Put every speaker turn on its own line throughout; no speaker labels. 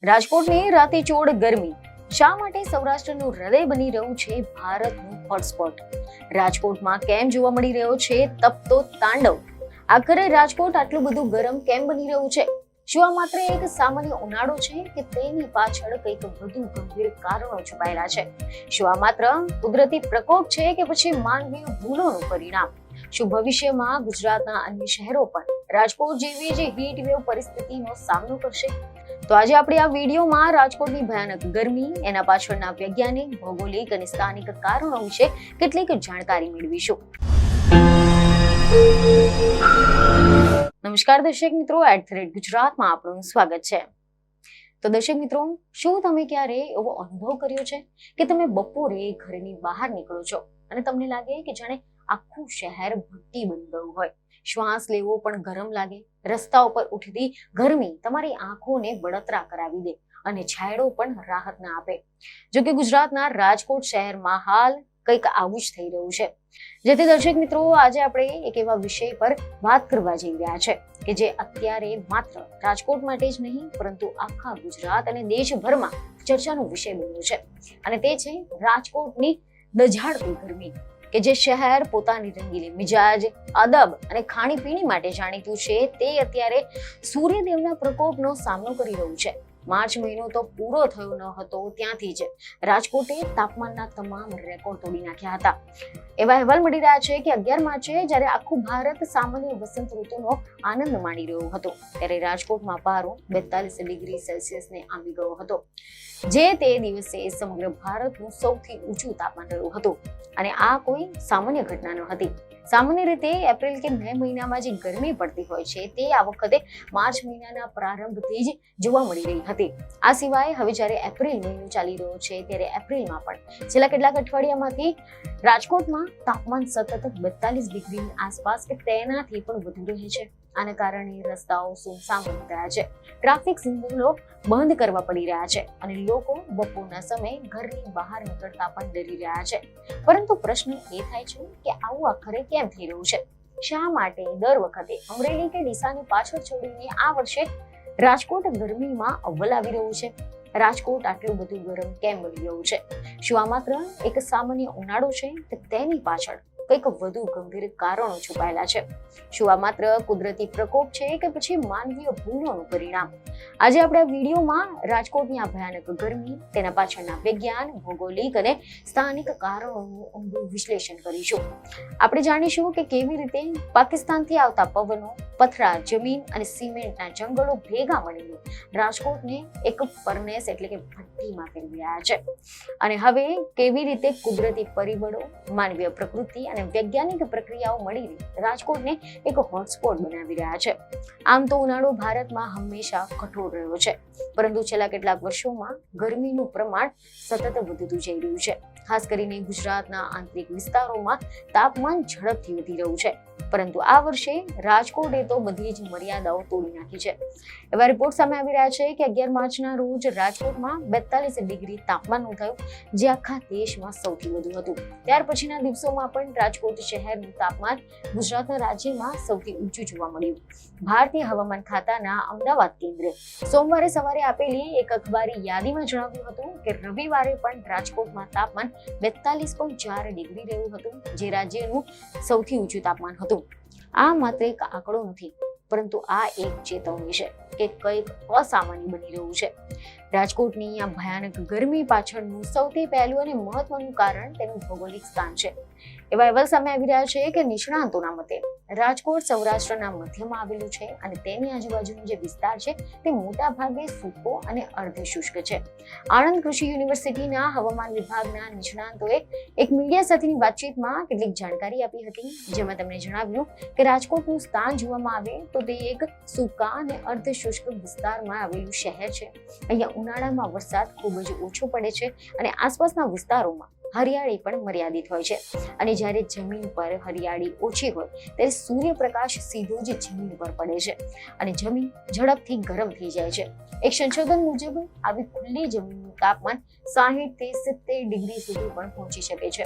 રાજકોટની રાતેચોડ ગરમી શા માટે સૌરાષ્ટ્રનું હૃદય બની રહ્યું છે ભારતનું હોટસ્પોટ? રાજકોટમાં કેમ જોવા મળી રહ્યો છે તપતો તાંડવ? આખરે રાજકોટ આટલું બધું ગરમ કેમ બની રહ્યું છે? શું આ માત્ર એક સામાન્ય ઉનાળો છે કે તેની પાછળ કંઈક વધુ ગંભીર કારણો છુપાયેલા છે? શું આ માત્ર કુદરતી પ્રકોપ છે કે પછી માનવીય ભૂલોનું પરિણામ? શું ભવિષ્યમાં ગુજરાતના અન્ય શહેરો પણ રાજકોટ જેવી જ હીટ વેવ પરિસ્થિતિનો સામનો કરશે? તો આજે આપણે આ વિડીયોમાં રાજકોટની ભયાનક ગરમી, એના પાછળના વૈજ્ઞાનિક, ભૌગોલિક અને સ્થાનિક કારણો વિશે કેટલીક જાણકારી મેળવીશું. નમસ્કાર દર્શક મિત્રો, @ગુજરાતમાં આપનું સ્વાગત છે. તો દર્શક મિત્રો, શું તમે ક્યારે એવો અનુભવ કર્યો છે કે તમે બપોરે ઘરની બહાર નીકળો છો અને તમને લાગે કે જાણે આખું શહેર ભઠ્ઠી બની ગયું હોય? શ્વાસ લેવો પણ ગરમ લાગે, રસ્તા ઉપર ઉઠતી ગરમી તમારી આંખોને બળતરા કરાવી દે અને છાંયડો પણ રાહત ના આપે. જો કે ગુજરાતના રાજકોટ શહેરમાં હાલ કંઈક આવું જ થઈ રહ્યું છે. જેથી દર્શક મિત્રો, આજે આપણે એક એવા વિષય પર વાત કરવા જઈ રહ્યા છે કે જે અત્યારે માત્ર રાજકોટ માટે જ નહીં પરંતુ આખા ગુજરાત અને દેશભરમાં ચર્ચાનો વિષય બન્યો છે. અને તે છે રાજકોટની દઝાડતી ગરમી, કે જે શહેર પોતાની રંગીલી મિજાજ, અદબ અને ખાણીપીણી માટે જાણીતું છે, તે અત્યારે સૂર્યદેવના પ્રકોપનો સામનો કરી રહ્યું છે. માર્ચ મહિનો તો પૂરો થયો ન હતો ત્યાંથી જ રાજકોટે તાપમાનના તમામ રેકોર્ડ તોડી નાખ્યા હતા. એવા અહેવાલ મળી રહ્યા છે કે 11 માર્ચે જ્યારે આખું ભારત સામાન્ય વસંત ઋતુનો આનંદ માણી રહ્યો હતો, ત્યારે રાજકોટમાં પારો 42 ડિગ્રી સેલ્સિયસને આંબી ગયો હતો, જે તે દિવસે સમગ્ર ભારતનું સૌથી ઊંચું તાપમાન રહ્યું હતું. અને આ કોઈ સામાન્ય ઘટના ન હતી. સામાન્ય રીતે એપ્રિલ કે મે મહિનામાં જે ગરમી પડતી હોય છે તે આ વખતે માર્ચ મહિનાના પ્રારંભથી જ જોવા મળી રહી હતી. આ સિવાય હવે જ્યારે એપ્રિલ મહિનો ચાલી રહ્યો છે ત્યારે એપ્રિલમાં પણ છેલ્લા કેટલાક અઠવાડિયામાંથી રાજકોટમાં તાપમાન સતત 42 ડિગ્રીની આસપાસ કે તેનાથી પણ વધુ રહે છે. આના કારણે રસ્તાઓ સુમસામ બની ગયા છે, ટ્રાફિક સિગ્નલો બંધ કરવા પડી રહ્યા છે અને લોકો બપોરના સમયે ઘરની બહાર નીકળતા પણ ડરી રહ્યા છે. પરંતુ પ્રશ્ન એ થાય છે કે આવું આખરે કેમ થઈ રહ્યું છે? શા માટે દર વખતે અમરેલી કે ડીસાની પાછળ છોડીને આ વર્ષે રાજકોટ ગરમીમાં અવ્વલ આવી રહ્યું છે? રાજકોટ આટલું બધું ગરમ કેમ બની રહ્યું છે? શું આ માત્ર એક સામાન્ય ઉનાળો છે કે તેની પાછળ કંઈક વધુ ગંભીર કારણો છુપાયેલા છે? શું આ માત્ર કુદરતી પ્રકોપ છે કે પછી માનવીય ભૂલોનું પરિણામ? આજે આપણે આ વિડીયોમાં રાજકોટની આ ભયાનક ગરમી, તેના પાછળના વિજ્ઞાન, ભૌગોલિક અને સ્થાનિક કારણોનું ઊંડું વિશ્લેષણ કરીશું. આપણે જાણીશું કે કેવી રીતે પાકિસ્તાનથી આવતા પવનો, પથરા જમીન અને સિમેન્ટના જંગલો ભેગા મળીને રાજકોટને એક ફર્નેસ એટલે કે ભઠ્ઠીમાં ફેરવી રહ્યા છે. અને હવે કેવી રીતે કુદરતી પરિબળો, માનવીય પ્રકૃતિ અને વૈજ્ઞાનિક પ્રક્રિયાઓ મળીને રાજકોટને એક હોટસ્પોટ બનાવી રહ્યા છે. આમ તો ઉનાળો ભારતમાં હંમેશા કઠોર રહ્યો છે, પરંતુ છેલ્લા કેટલાક વર્ષોમાં ગરમીનું પ્રમાણ સતત વધતું જઈ રહ્યું છે. ખાસ કરીને ગુજરાતના આંતરિક વિસ્તારોમાં તાપમાન ઝડપથી વધી રહ્યું છે. પરંતુ આ વર્ષે રાજકોટે તો બધી જ મર્યાદાઓ તોડી નાખી છે. એવા રિપોર્ટ સામે આવી રહ્યા છે કે 11 માર્ચના રોજ રાજકોટમાં 42 ડિગ્રી તાપમાન નોંધાયું, જે આખા દેશમાં સૌથી વધુ હતું. ત્યાર પછીના દિવસોમાં પણ રાજકોટ શહેરનું તાપમાન ગુજરાતના રાજ્યમાં સૌથી ઊંચું જોવા મળ્યું. ભારતીય હવામાન ખાતાના અમદાવાદ કેન્દ્રે સોમવારે સવારે આપેલી એક અખબારી યાદીમાં જણાવ્યું હતું કે રવિવારે પણ રાજકોટમાં તાપમાન 42.4 ડિગ્રી રહ્યું હતું, જે રાજ્યનું સૌથી ઊંચું તાપમાન હતું. આ માત્ર એક આંકડો નથી, પરંતુ આ એક ચેતવણી છે કે કંઈક અસામાન્ય બની રહ્યું છે. રાજકોટની આ ભયાનક ગરમી પાછળનું સૌથી પહેલું અને મહત્વનું કારણ તેનું ભૌગોલિક સ્થાન છે. એવા અહેવાલ સામે આવી રહ્યા છે કે નિષ્ણાંતોના મતે રાજકોટ સૌરાષ્ટ્રના મધ્યમાં આવેલું છે અને તેની આજુબાજુનો જે વિસ્તાર છે તે મોટા ભાગે સૂકો અને અર્ધ શુષ્ક છે. આણંદ કૃષિ યુનિવર્સિટીના હવામાન વિભાગના નિષ્ણાંતોએ એક મીડિયા સાથેની વાતચીતમાં કેટલીક જાણકારી આપી હતી, જેમાં તેમણે જણાવ્યું કે રાજકોટનું સ્થાન જોવામાં આવે તો તે એક સૂકા અને અર્ધ શુષ્ક વિસ્તારમાં આવેલું શહેર છે. અહીંયા ઉનાળામાં વરસાદ ખૂબ જ ઓછો પડે છે અને આસપાસના વિસ્તારોમાં હરિયાળી પણ મર્યાદિત હોય છે. અને જ્યારે જમીન પર હરિયાળી ઓછી હોય ત્યારે સૂર્યપ્રકાશ સીધો જ જમીન પર પડે છે અને જમીન ઝડપથી ગરમ થઈ જાય છે. એક સંશોધન મુજબ આવી ખુલ્લી જમીનનું તાપમાન 60 થી 70 ડિગ્રી સુધી પણ પહોંચી શકે છે.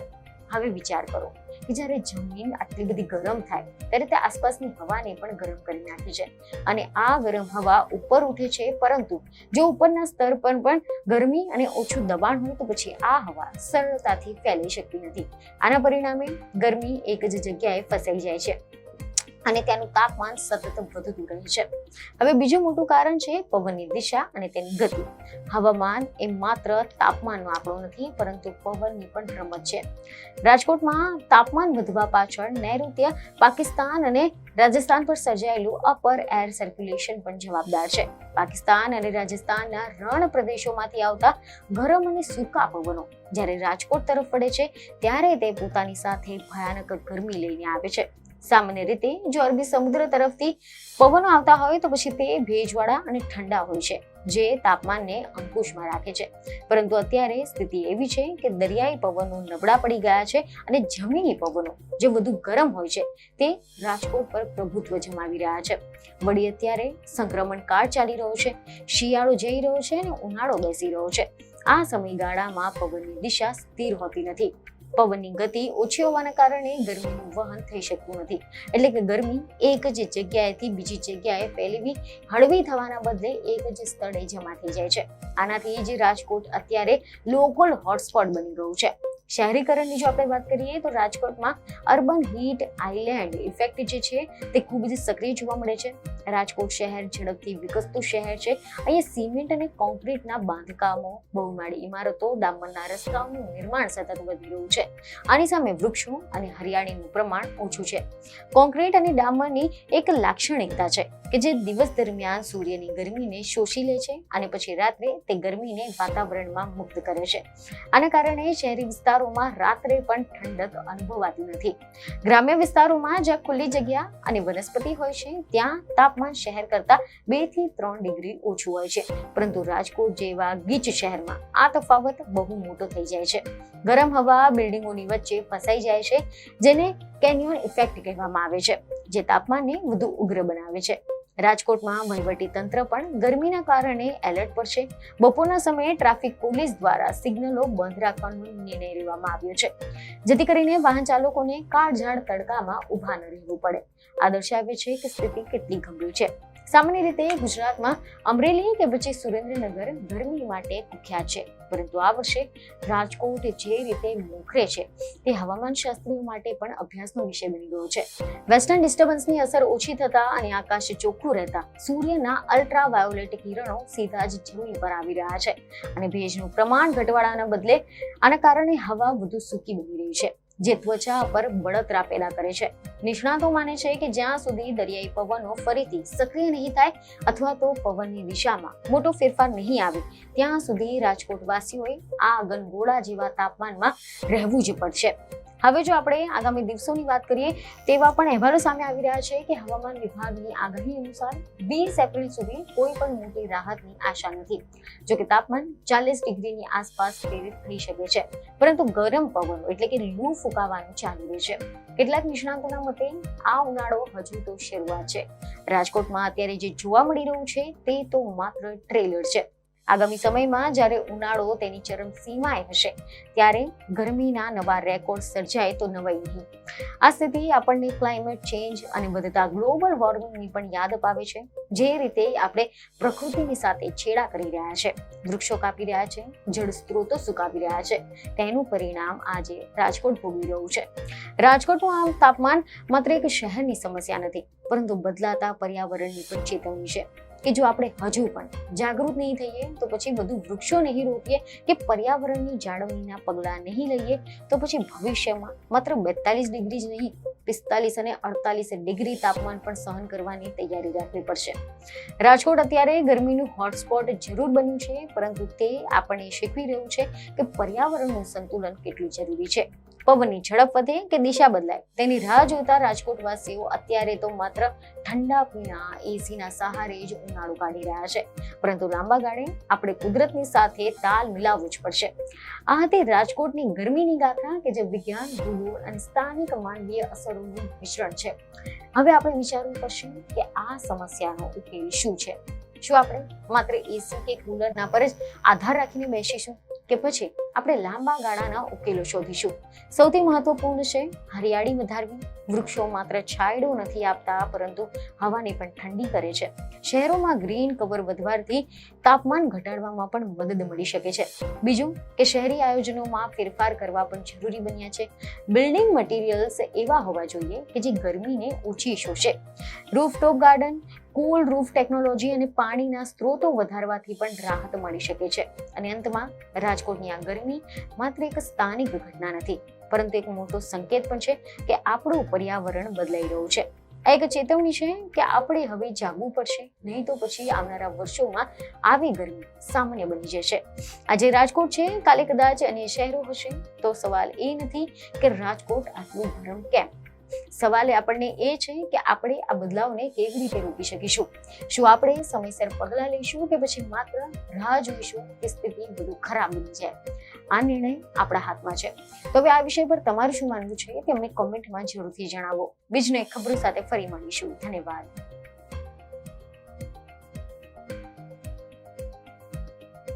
હવે વિચાર કરો કે જ્યારે જમીન આટલી બધી ગરમ થાય ત્યારે તે આસપાસની હવાને પણ ગરમ કરી નાખે છે અને આ ગરમ હવા ઉપર ઉઠે છે, પરંતુ જો ઉપરના સ્તર પર પણ ગરમી અને ઓછું દબાણ હોય તો પછી આ હવા સરળતાથી ફેલાઈ શકતી નથી. આના પરિણામે ગરમી એક જ જગ્યાએ ફસાઈ જાય છે અને ત્યાંનું તાપમાન સતત વધતું રહે છે. હવે બીજું મોટું કારણ છે પવનની દિશા અને તેની ગતિ. હવામાન એ માત્ર તાપમાનનો આંકડો નથી, પરંતુ પવનની પણ રમત છે. રાજકોટમાં તાપમાન વધવા પાછળ નૈઋત્ય પાકિસ્તાન અને રાજસ્થાન પર સર્જાયેલું અપર એર સર્ક્યુલેશન પણ જવાબદાર છે. પાકિસ્તાન અને રાજસ્થાનના રણ પ્રદેશોમાંથી આવતા ગરમ અને સૂકા પવનો જ્યારે રાજકોટ તરફ વળે છે ત્યારે તે પોતાની સાથે ભયાનક ગરમી લઈને આવે છે. સામાન્ય રીતે જો અરબી સમુદ્ર તરફથી પવનો આવતા હોય તો પછી તે ભેજવાળા અને ઠંડા હોય છે, જે તાપમાનને અંકુશમાં રાખે છે. પરંતુ અત્યારે સ્થિતિ એવી છે કે દરિયાઈ પવનો નબળા પડી ગયા છે અને જમીની પવનો જે વધુ ગરમ હોય છે તે રાજકોટ પર પ્રભુત્વ જમાવી રહ્યા છે. વળી અત્યારે સંક્રમણ કાળ ચાલી રહ્યો છે, શિયાળો જઈ રહ્યો છે અને ઉનાળો બેસી રહ્યો છે. આ સમયગાળામાં પવનની દિશા સ્થિર હોતી નથી. પવનની ગતિ ઓછી હોવાના કારણે ગરમીનું વહન થઈ શકતું નથી, એટલે કે ગરમી એક જ જગ્યાએથી બીજી જગ્યાએ ફેલાવી હળવી થવાના બદલે એક જ સ્થળે જમા થઈ જાય છે. આનાથી જ રાજકોટ અત્યારે લોકલ હોટસ્પોટ બની ગયું છે. શહેરીકરણની જો આપણે વાત કરીએ તો રાજકોટમાં અર્બન હીટ આઇલેન્ડ ઇફેક્ટ જે છે તે ખૂબ જ સક્રિય જોવા મળે છે. રાજકોટ શહેર ઝડપથી વિકસતું શહેર છે. અહીંયા સિમેન્ટ અને કોન્ક્રીટના બાંધકામો, બહુમાળી ઇમારતો, ડામરના રસ્તાઓનું નિર્માણ સતત વધી રહ્યું છે. આની સામે વૃક્ષો અને હરિયાળીનું પ્રમાણ ઓછું છે. કોન્ક્રીટ અને ડામરની એક લાક્ષણિકતા છે કે જે દિવસ દરમિયાન સૂર્યની ગરમીને શોષી લે છે અને પછી રાત્રે તે ગરમીને વાતાવરણમાં મુક્ત કરે છે. આના કારણે શહેરી વિસ્તારોમાં રાત્રે પણ ઠંડક અનુભવાતી નથી. ગ્રામ્ય વિસ્તારોમાં જ્યાં ખુલ્લી જગ્યા અને વનસ્પતિ હોય છે ત્યાં તાપમાન શહેર કરતા 2 થી 3 ડિગ્રી ઓછું હોય છે, પરંતુ રાજકોટ જેવા ગીચ શહેરમાં આ તફાવત બહુ મોટો થઈ જાય છે. ગરમ હવા બિલ્ડિંગોની વચ્ચે ફસાઈ જાય છે, જેને કેન્યોન ઇફેક્ટ કહેવામાં આવે છે, જે તાપમાનને વધુ ઉગ્ર બનાવે છે. રાજકોટમાં વહીવટી તંત્ર પણ ગરમીના કારણે એલર્ટ પર છે. બપોરના સમયે ટ્રાફિક પોલીસ દ્વારા સિગ્નલો બંધ રાખવાનો નિર્ણય લેવામાં આવ્યો છે, જેથી કરીને વાહન ચાલકોને કાળઝાળ તડકામાં ઊભા ન રહેવું પડે. આ દર્શાવે છે કે સ્થિતિ કેટલી ગંભીર છે. સામાન્ય રીતે ગુજરાતમાં અમરેલી કે પછી સુરેન્દ્રનગર ગરમી માટે કુખ્યાત છે, પરંતુ આ વર્ષે રાજકોટ જે રીતે મોખરે છે તે હવામાન શાસ્ત્રીઓ માટે પણ અભ્યાસનો વિષય બની ગયો છે. વેસ્ટર્ન ડિસ્ટર્બન્સની અસર ઓછી થતા અને આકાશ ચોખ્ખું રહેતા સૂર્યના અલ્ટ્રાવાયોલેટ કિરણો સીધા જ જમીન પર આવી રહ્યા છે અને ભેજનું પ્રમાણ ઘટવાના બદલે આના કારણે હવા વધુ સૂકી બની રહી છે, જે ત્વચા પર બળતરા પેદા કરે છે. નિષ્ણાતો માને છે કે જ્યાં સુધી દરિયાઈ પવનો ફરીથી સક્રિય નહીં થાય અથવા તો પવનની દિશામાં મોટો ફેરફાર નહીં આવે ત્યાં સુધી રાજકોટવાસીઓએ આ ગનગોળા જેવા તાપમાનમાં રહેવું જ પડશે. હવે જો આપણે આગામી દિવસોની વાત કરીએ તેવા પણ અહેવાલો સામે આવી રહ્યા છે કે હવામાન વિભાગની આગાહી અનુસાર 20 એપ્રિલ સુધી કોઈ પણ મોટી રાહતની આશા નથી. જો કે તાપમાન 40 ડિગ્રીની આસપાસ પ્રેરિત થઈ શકે છે, પરંતુ ગરમ પવનો એટલે કે લૂ ફૂંકાવાનું ચાલુ રહેશે. કેટલાક નિષ્ણાતોના મતે આ ઉનાળો હજુ તો શરૂઆત છે. રાજકોટમાં અત્યારે જે જોવા મળી રહ્યું છે તે તો માત્ર ટ્રેલર છે. આગામી સમયમાં જ્યારે ઉનાળો તેની ચરમ સીમાએ હશે ત્યારે ગરમીના નવા રેકોર્ડ સર્જાય તો નવાઈ નહીં. આ સ્થિતિ આપણને ક્લાઇમેટ ચેન્જ અને વધતા ગ્લોબલ વોર્મિંગની પણ યાદ અપાવે છે. જે રીતે આપણે પ્રકૃતિની સાથે છેડા કરી રહ્યા છે, વૃક્ષો કાપી રહ્યા છે, જળ સ્ત્રોતો સુકાવી રહ્યા છે, તેનું પરિણામ આજે રાજકોટ ભોગવી રહ્યું છે. રાજકોટનું આ તાપમાન માત્ર એક શહેરની સમસ્યા નથી, પરંતુ બદલાતા પર્યાવરણની પણ ચેતવણી છે કે જો આપણે હજુ પણ જાગૃત નહીં થઈએ તો પછી વધુ વૃક્ષો નહીં રોપીએ કે પર્યાવરણની જાળવણીના પગલાં નહીં લઈએ તો પછી ભવિષ્યમાં માત્ર 42 ડિગ્રી જ નહીં 45 અને 48 ડિગ્રી તાપમાન પણ સહન કરવાની તૈયારી રાખવી પડશે. રાજકોટ અત્યારે ગરમીનું હોટસ્પોટ જરૂર બન્યું છે, પરંતુ તે આપણને શીખવી રહ્યું છે કે પર્યાવરણનું સંતુલન કેટલું જરૂરી છે. પવનની ઝડપ વધે કે દિશા બદલાય તેની રાહ જોતા રાજકોટવાસીઓ અત્યારે તો માત્ર ઠંડા પીણા એસીના સહારે જ ઉનાળો કાઢી રહ્યા છે, પરંતુ લાંબા ગાળે આપણે કુદરતની સાથે તાલ મિલાવવું જ પડશે. આ હતી રાજકોટની ગરમીની ગાથા કે જે વિજ્ઞાન, ભૂગોળ અને સ્થાનિક માનવીય અસરોનું મિશ્રણ છે. હવે આપણે વિચારવું પડશે કે આ સમસ્યાનો ઉકેલ શું છે. શું આપણે માત્ર એસી કે કુલરના પર જ આધાર રાખીને બેસીશું કે પછી આપણે લાંબા ગાળાના ઉકેલો શોધીશું? સૌથી મહત્વપૂર્ણ છે હરિયાળી વધારવી. વૃક્ષો માત્ર છાંયડો નથી આપતા, પરંતુ હવાને પણ ઠંડી કરે છે. શહેરોમાં ગ્રીન કવર વધવાથી તાપમાન ઘટાડવામાં પણ મદદ મળી શકે છે. બીજું કે શહેરી આયોજનોમાં ફેરફાર કરવા પણ જરૂરી બન્યા છે. બિલ્ડિંગ મટીરિયલ્સ એવા હોવા જોઈએ કે જે ગરમીને ઓછી શોષે. રૂફટોપ ગાર્ડન, કુલ રૂફ ટેકનોલોજી અને પાણીના સ્ત્રોતો વધારવાથી પણ રાહત મળી શકે છે. અને અંતમાં, રાજકોટની આ ગરમી માત્ર એક સ્થાનિક ઘટના નથી, પરંતુ એક મોટો સંકેત પણ છે કે આપણું પર્યાવરણ બદલાઈ રહ્યું છે. આ એક ચેતવણી છે કે આપણે હવે જાગવું પડશે, નહીં તો પછી આવનારા વર્ષોમાં આવી ગરમી સામાન્ય બની જશે. આજે રાજકોટ છે, કાલે કદાચ અન્ય શહેરો હશે. તો સવાલ એ નથી કે રાજકોટ આટલું ગરમ કેમ, સવાલ આપણને એ છે કે આપણે આ બદલાવને કેવી રીતે રોકી શકીશું. શું આપણે સમયસર પગલાં લઈશું કે પછી માત્ર રાહ જોઈશું કે સ્થિતિ વધુ ખરાબ બની જાય? આ નિર્ણય આપણા હાથમાં છે. તો હવે આ વિષય પર તમારું શું માનવું છે તે અમને કોમેન્ટમાં જરૂરથી જણાવો. બીજને ખબરો સાથે ફરી મળીશું. ધન્યવાદ.